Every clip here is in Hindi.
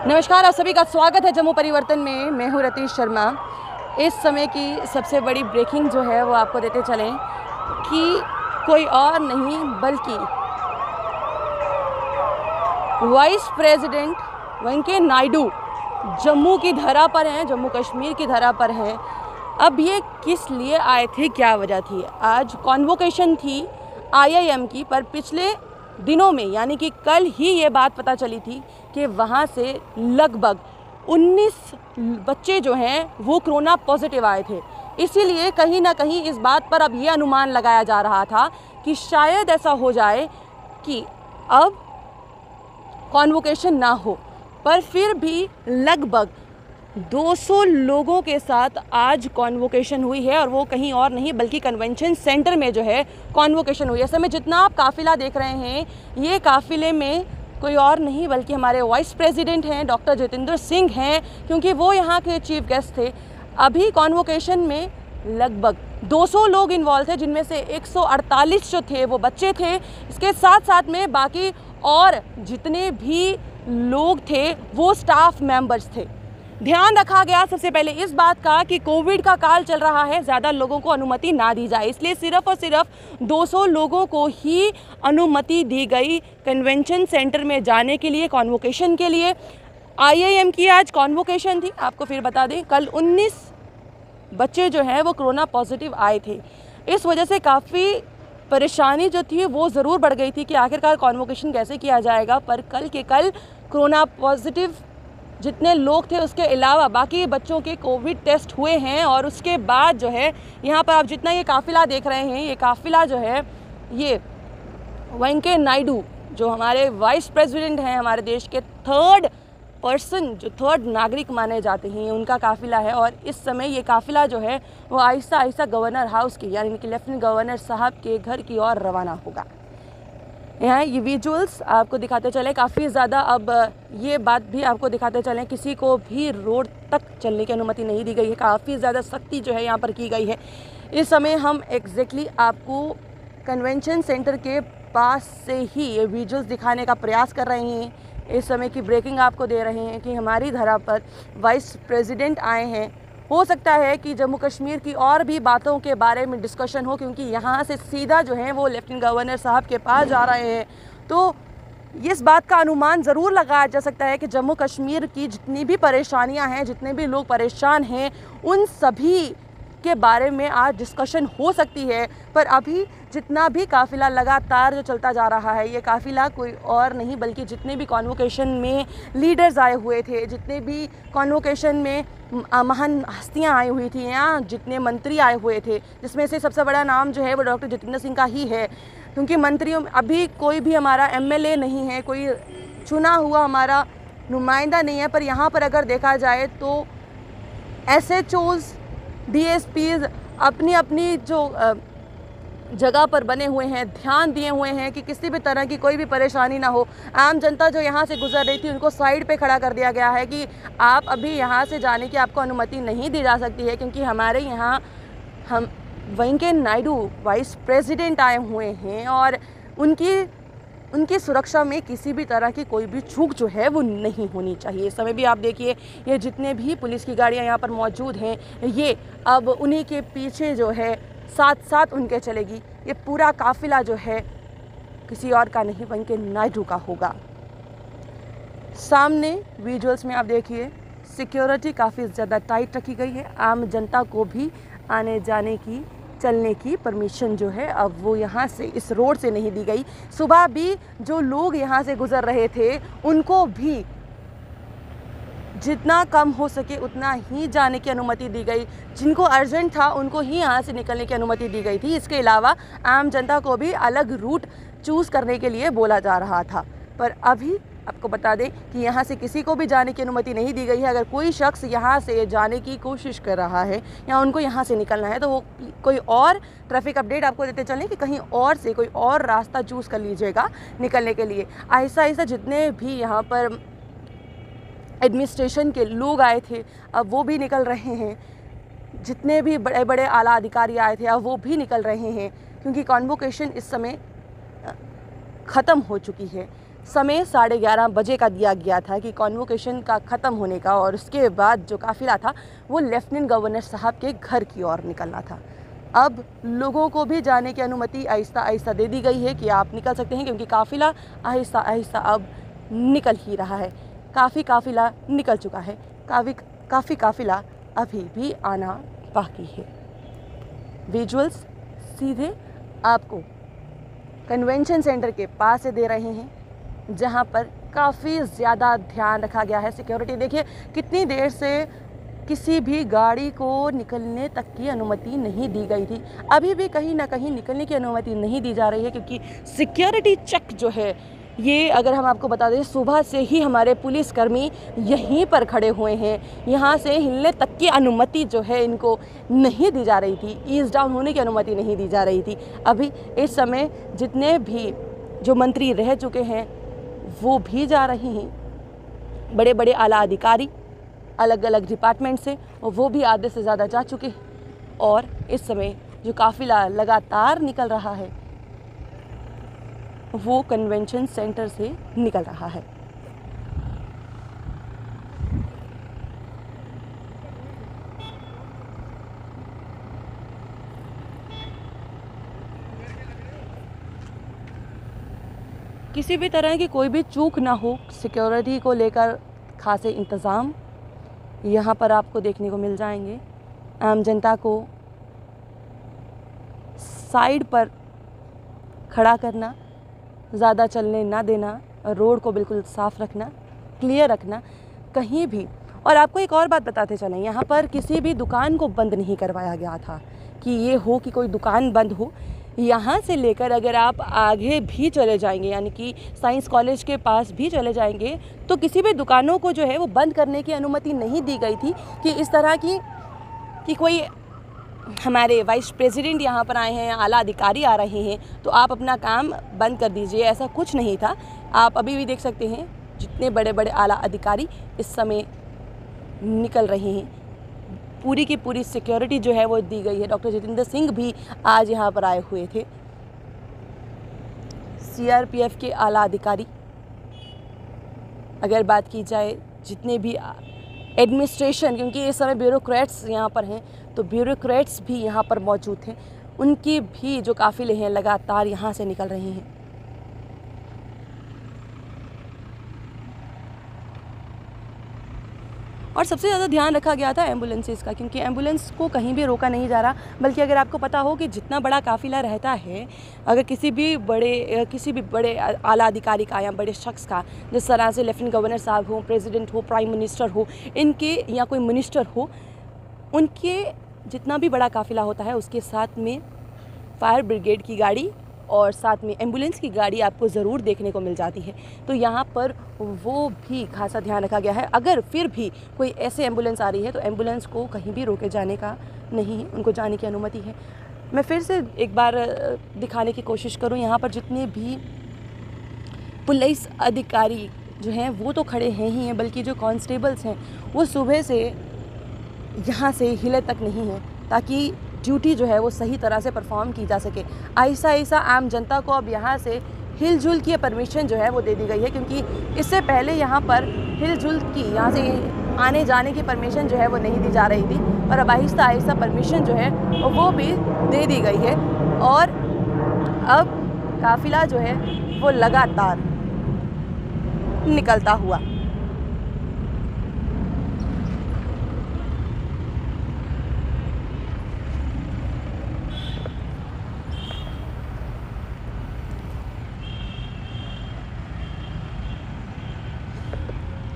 नमस्कार, आप सभी का स्वागत है जम्मू परिवर्तन में। मैं हूँ रतीश शर्मा। इस समय की सबसे बड़ी ब्रेकिंग जो है वो आपको देते चलें कि कोई और नहीं बल्कि वाइस प्रेसिडेंट वेंकैया नायडू जम्मू की धरा पर हैं, जम्मू कश्मीर की धरा पर हैं। अब ये किस लिए आए थे, क्या वजह थी? आज कॉन्वोकेशन थी IIM की, पर पिछले दिनों में यानी कि कल ही ये बात पता चली थी कि वहाँ से लगभग 19 बच्चे जो हैं वो कोरोना पॉजिटिव आए थे। इसीलिए कहीं ना कहीं इस बात पर अब ये अनुमान लगाया जा रहा था कि शायद ऐसा हो जाए कि अब कॉन्वोकेशन ना हो। पर फिर भी लगभग 200 लोगों के साथ आज कॉन्वोकेशन हुई है, और वो कहीं और नहीं बल्कि कन्वेंशन सेंटर में जो है कॉन्वोकेशन हुई है। ऐसे में जितना आप काफ़िला देख रहे हैं, ये काफ़िले में कोई और नहीं बल्कि हमारे वाइस प्रेसिडेंट हैं डॉक्टर जितेंद्र सिंह हैं, क्योंकि वो यहाँ के चीफ गेस्ट थे। अभी कॉन्वोकेशन में लगभग 200 लोग इन्वॉल्व थे, जिनमें से 148 जो थे वो बच्चे थे। इसके साथ साथ में बाकी और जितने भी लोग थे वो स्टाफ मेंबर्स थे। ध्यान रखा गया सबसे पहले इस बात का कि कोविड का काल चल रहा है, ज़्यादा लोगों को अनुमति ना दी जाए, इसलिए सिर्फ और सिर्फ 200 लोगों को ही अनुमति दी गई कन्वेंशन सेंटर में जाने के लिए, कॉन्वोकेशन के लिए। IIM की आज कॉन्वोकेशन थी। आपको फिर बता दें, कल 19 बच्चे जो हैं वो कोरोना पॉजिटिव आए थे। इस वजह से काफ़ी परेशानी जो थी वो ज़रूर बढ़ गई थी कि आखिरकार कॉन्वोकेशन कैसे किया जाएगा। पर कल के कल कोरोना पॉजिटिव जितने लोग थे उसके अलावा बाकी बच्चों के कोविड टेस्ट हुए हैं, और उसके बाद जो है यहाँ पर आप जितना ये काफ़िला देख रहे हैं, ये काफ़िला जो है ये वेंकैया नायडू जो हमारे वाइस प्रेसिडेंट हैं, हमारे देश के थर्ड पर्सन जो थर्ड नागरिक माने जाते हैं, उनका काफ़िला है। और इस समय ये काफ़िला जो है वो आहिस्ता आहिस्ता गवर्नर हाउस की यानी कि लेफ्टिनेंट गवर्नर साहब के घर की ओर रवाना होगा। यहाँ ये विजुअल्स आपको दिखाते चले, काफ़ी ज़्यादा अब ये बात भी आपको दिखाते चलें, किसी को भी रोड तक चलने की अनुमति नहीं दी गई है। काफ़ी ज़्यादा सख्ती जो है यहाँ पर की गई है। इस समय हम एग्जैक्टली आपको कन्वेंशन सेंटर के पास से ही ये विजुअल्स दिखाने का प्रयास कर रहे हैं। इस समय की ब्रेकिंग आपको दे रहे हैं कि हमारी धरा पर वाइस प्रेसिडेंट आए हैं। हो सकता है कि जम्मू कश्मीर की और भी बातों के बारे में डिस्कशन हो, क्योंकि यहाँ से सीधा जो है वो लेफ्टिनेंट गवर्नर साहब के पास जा रहे हैं। तो इस बात का अनुमान ज़रूर लगाया जा सकता है कि जम्मू कश्मीर की जितनी भी परेशानियाँ हैं, जितने भी लोग परेशान हैं, उन सभी के बारे में आज डिस्कशन हो सकती है। पर अभी जितना भी काफ़िला लगातार जो चलता जा रहा है, ये काफ़िला कोई और नहीं बल्कि जितने भी कॉन्वोकेशन में लीडर्स आए हुए थे, जितने भी कॉन्वोकेशन में महान हस्तियां आई हुई थी, या जितने मंत्री आए हुए थे, जिसमें से सबसे बड़ा नाम जो है वो डॉक्टर जितेंद्र सिंह का ही है। क्योंकि मंत्रियों में अभी कोई भी हमारा MLA नहीं है, कोई चुना हुआ हमारा नुमाइंदा नहीं है। पर यहाँ पर अगर देखा जाए तो SHOs DSPs अपनी अपनी जो जगह पर बने हुए हैं, ध्यान दिए हुए हैं कि किसी भी तरह की कोई भी परेशानी ना हो। आम जनता जो यहाँ से गुजर रही थी उनको साइड पे खड़ा कर दिया गया है कि आप अभी यहाँ से जाने की आपको अनुमति नहीं दी जा सकती है, क्योंकि हमारे यहाँ हम वेंकैया नायडू वाइस प्रेसिडेंट आए हुए हैं, और उनकी सुरक्षा में किसी भी तरह की कोई भी चूक जो है वो नहीं होनी चाहिए। इस समय भी आप देखिए, ये जितने भी पुलिस की गाड़ियाँ यहाँ पर मौजूद हैं, ये अब उन्हीं के पीछे जो है साथ साथ उनके चलेगी। ये पूरा काफ़िला जो है किसी और का नहीं, वेंकैया नायडू का होगा। सामने विजुअल्स में आप देखिए, सिक्योरिटी काफ़ी ज़्यादा टाइट रखी गई है। आम जनता को भी आने जाने की, चलने की परमिशन जो है अब वो यहाँ से इस रोड से नहीं दी गई। सुबह भी जो लोग यहाँ से गुजर रहे थे उनको भी जितना कम हो सके उतना ही जाने की अनुमति दी गई। जिनको अर्जेंट था उनको ही यहाँ से निकलने की अनुमति दी गई थी। इसके अलावा आम जनता को भी अलग रूट चूज़ करने के लिए बोला जा रहा था। पर अभी आपको बता दें कि यहाँ से किसी को भी जाने की अनुमति नहीं दी गई है। अगर कोई शख्स यहाँ से जाने की कोशिश कर रहा है या उनको यहाँ से निकलना है, तो वो कोई और ट्रैफिक अपडेट आपको देते चलें कि कहीं और से कोई और रास्ता चूज़ कर लीजिएगा निकलने के लिए। आहिस्ता आहिस्ता जितने भी यहाँ पर एडमिनिस्ट्रेशन के लोग आए थे अब वो भी निकल रहे हैं। जितने भी बड़े बड़े आला अधिकारी आए थे अब वो भी निकल रहे हैं, क्योंकि कॉन्वोकेशन इस समय ख़त्म हो चुकी है। समय 11:30 बजे का दिया गया था कि कॉन्वोकेशन का ख़त्म होने का, और उसके बाद जो काफ़िला था वो लेफ्टिनेंट गवर्नर साहब के घर की ओर निकलना था। अब लोगों को भी जाने की अनुमति आहिस्ता आहिस्ता दे दी गई है कि आप निकल सकते हैं, क्योंकि काफ़िला आहिस्ता आहिस्ता अब निकल ही रहा है। काफ़ी काफ़िला निकल चुका है, काफ़ी काफ़िला अभी भी आना बाकी है। विजुअल्स सीधे आपको कन्वेंशन सेंटर के पास से दे रहे हैं, जहां पर काफ़ी ज़्यादा ध्यान रखा गया है। सिक्योरिटी देखिए कितनी देर से किसी भी गाड़ी को निकलने तक की अनुमति नहीं दी गई थी। अभी भी कहीं ना कहीं निकलने की अनुमति नहीं दी जा रही है, क्योंकि सिक्योरिटी चेक जो है ये, अगर हम आपको बता दें, सुबह से ही हमारे पुलिसकर्मी यहीं पर खड़े हुए हैं। यहाँ से हिलने तक की अनुमति जो है इनको नहीं दी जा रही थी, ईज डाउन होने की अनुमति नहीं दी जा रही थी। अभी इस समय जितने भी जो मंत्री रह चुके हैं वो भी जा रहे हैं, बड़े बड़े आला अधिकारी अलग अलग डिपार्टमेंट से, वो भी आधे से ज़्यादा जा चुके हैं। और इस समय जो काफ़िला लगातार निकल रहा है वो कन्वेंशन सेंटर से निकल रहा है। किसी भी तरह की कोई भी चूक ना हो, सिक्योरिटी को लेकर खासे इंतज़ाम यहाँ पर आपको देखने को मिल जाएंगे। आम जनता को साइड पर खड़ा करना, ज़्यादा चलने ना देना, रोड को बिल्कुल साफ़ रखना, क्लियर रखना कहीं भी। और आपको एक और बात बताते चलें, यहाँ पर किसी भी दुकान को बंद नहीं करवाया गया था कि ये हो कि कोई दुकान बंद हो। यहाँ से लेकर अगर आप आगे भी चले जाएंगे, यानी कि साइंस कॉलेज के पास भी चले जाएंगे, तो किसी भी दुकानों को जो है वो बंद करने की अनुमति नहीं दी गई थी कि इस तरह की कि कोई हमारे वाइस प्रेसिडेंट यहाँ पर आए हैं, आला अधिकारी आ रहे हैं तो आप अपना काम बंद कर दीजिए, ऐसा कुछ नहीं था। आप अभी भी देख सकते हैं जितने बड़े बड़े आला अधिकारी इस समय निकल रहे हैं, पूरी की पूरी सिक्योरिटी जो है वो दी गई है। डॉक्टर जितेंद्र सिंह भी आज यहाँ पर आए हुए थे। सीआरपीएफ के आला अधिकारी, अगर बात की जाए जितने भी एडमिनिस्ट्रेशन, क्योंकि इस समय ब्यूरोक्रेट्स यहाँ पर हैं, तो ब्यूरोक्रेट्स भी यहाँ पर मौजूद हैं, उनकी भी जो काफ़िले हैं लगातार यहाँ से निकल रहे हैं। और सबसे ज़्यादा ध्यान रखा गया था एम्बुलेंसेस का, क्योंकि एम्बुलेंस को कहीं भी रोका नहीं जा रहा। बल्कि अगर आपको पता हो कि जितना बड़ा काफ़िला रहता है, अगर किसी भी बड़े आला अधिकारी का या बड़े शख्स का, जिस तरह से लेफ्टिनेंट गवर्नर साहब हो, प्रेसिडेंट हो, प्राइम मिनिस्टर हो, इनके या कोई मिनिस्टर हो, उनके जितना भी बड़ा काफ़िला होता है उसके साथ में फायर ब्रिगेड की गाड़ी और साथ में एम्बुलेंस की गाड़ी आपको ज़रूर देखने को मिल जाती है। तो यहाँ पर वो भी खासा ध्यान रखा गया है। अगर फिर भी कोई ऐसे एम्बुलेंस आ रही है तो एम्बुलेंस को कहीं भी रोके जाने का नहीं है, उनको जाने की अनुमति है। मैं फिर से एक बार दिखाने की कोशिश करूँ, यहाँ पर जितने भी पुलिस अधिकारी जो हैं वो तो खड़े हैं ही हैं, बल्कि जो कांस्टेबल्स हैं वो सुबह से यहाँ से हिले तक नहीं हैं, ताकि ड्यूटी जो है वो सही तरह से परफॉर्म की जा सके। आहिस्ता आहिस्ता आम जनता को अब यहाँ से हिलजुल की परमिशन जो है वो दे दी गई है, क्योंकि इससे पहले यहाँ पर हिलजुल की, यहाँ से आने जाने की परमिशन जो है वो नहीं दी जा रही थी, और अब आहिस्ता आहिस्ता परमिशन जो है वो भी दे दी गई है। और अब काफ़िला जो है वो लगातार निकलता हुआ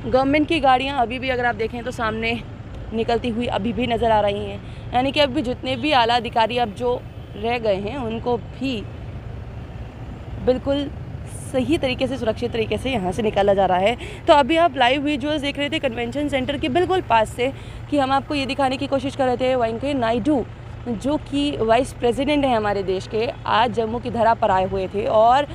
गवर्नमेंट की गाड़ियाँ अभी भी अगर आप देखें तो सामने निकलती हुई अभी भी नज़र आ रही हैं। यानी कि अभी जितने भी आला अधिकारी अब जो रह गए हैं उनको भी बिल्कुल सही तरीके से, सुरक्षित तरीके से यहाँ से निकाला जा रहा है। तो अभी आप लाइव विजुअल्स देख रहे थे कन्वेंशन सेंटर के बिल्कुल पास से, कि हम आपको ये दिखाने की कोशिश कर रहे थे वेंकैया नायडू जो कि वाइस प्रेसिडेंट हैं हमारे देश के, आज जम्मू की धरा पर आए हुए थे। और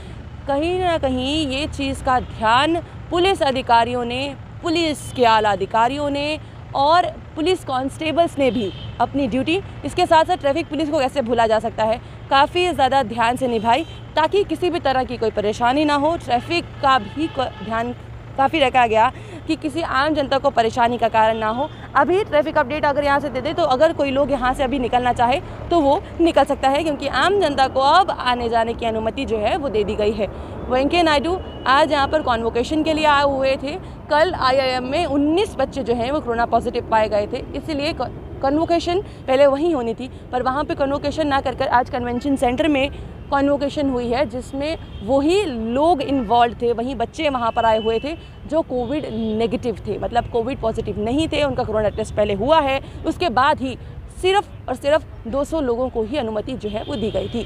कहीं ना कहीं ये चीज़ का ध्यान पुलिस अधिकारियों ने, पुलिस के आला अधिकारियों ने और पुलिस कांस्टेबल्स ने भी अपनी ड्यूटी, इसके साथ साथ ट्रैफिक पुलिस को कैसे भूला जा सकता है, काफ़ी ज़्यादा ध्यान से निभाई ताकि किसी भी तरह की कोई परेशानी ना हो। ट्रैफिक का भी ध्यान काफ़ी रखा गया कि किसी आम जनता को परेशानी का कारण ना हो। अभी ट्रैफिक अपडेट अगर यहाँ से दे दे तो अगर कोई लोग यहाँ से अभी निकलना चाहे तो वो निकल सकता है, क्योंकि आम जनता को अब आने जाने की अनुमति जो है वो दे दी गई है। वेंकैया नायडू आज यहाँ पर कॉन्वोकेशन के लिए आए हुए थे। कल IIM में 19 बच्चे जो हैं वो कोरोना पॉजिटिव पाए गए थे, इसलिए कन्वोकेशन पहले वहीं होनी थी, पर वहाँ पे कन्वोकेशन ना कर आज कन्वेंशन सेंटर में कन्वोकेशन हुई है, जिसमें वही लोग इन्वॉल्व थे, वहीं बच्चे वहाँ पर आए हुए थे जो कोविड नेगेटिव थे, मतलब कोविड पॉजिटिव नहीं थे, उनका कोरोना टेस्ट पहले हुआ है। उसके बाद ही सिर्फ और सिर्फ 200 लोगों को ही अनुमति जो है वो दी गई थी।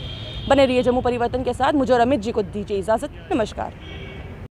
बने रहिए जम्मू परिवर्तन के साथ। मुझे और अमित जी को दीजिए इजाज़त। नमस्कार।